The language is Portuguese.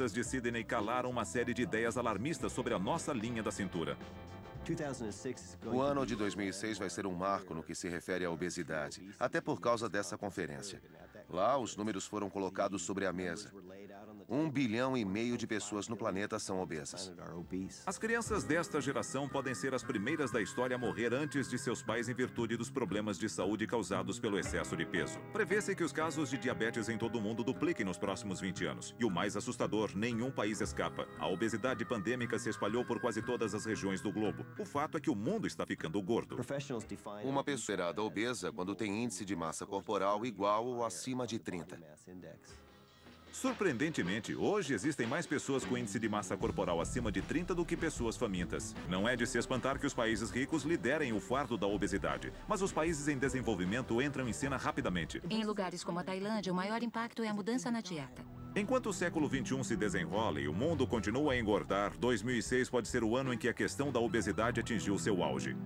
cientistas de Sydney calaram uma série de ideias alarmistas sobre a nossa linha da cintura. O ano de 2006 vai ser um marco no que se refere à obesidade, até por causa dessa conferência. Lá, os números foram colocados sobre a mesa. 1,5 bilhão de pessoas no planeta são obesas. As crianças desta geração podem ser as primeiras da história a morrer antes de seus pais em virtude dos problemas de saúde causados pelo excesso de peso. Prevê-se que os casos de diabetes em todo o mundo dupliquem nos próximos 20 anos. E o mais assustador, nenhum país escapa. A obesidade pandêmica se espalhou por quase todas as regiões do globo. O fato é que o mundo está ficando gordo. Uma pessoa é considerada obesa quando tem índice de massa corporal igual ou acima de 30. Surpreendentemente, hoje existem mais pessoas com índice de massa corporal acima de 30 do que pessoas famintas. Não é de se espantar que os países ricos liderem o fardo da obesidade, mas os países em desenvolvimento entram em cena rapidamente. Em lugares como a Tailândia, o maior impacto é a mudança na dieta. Enquanto o século XXI se desenrola e o mundo continua a engordar, 2006 pode ser o ano em que a questão da obesidade atingiu seu auge.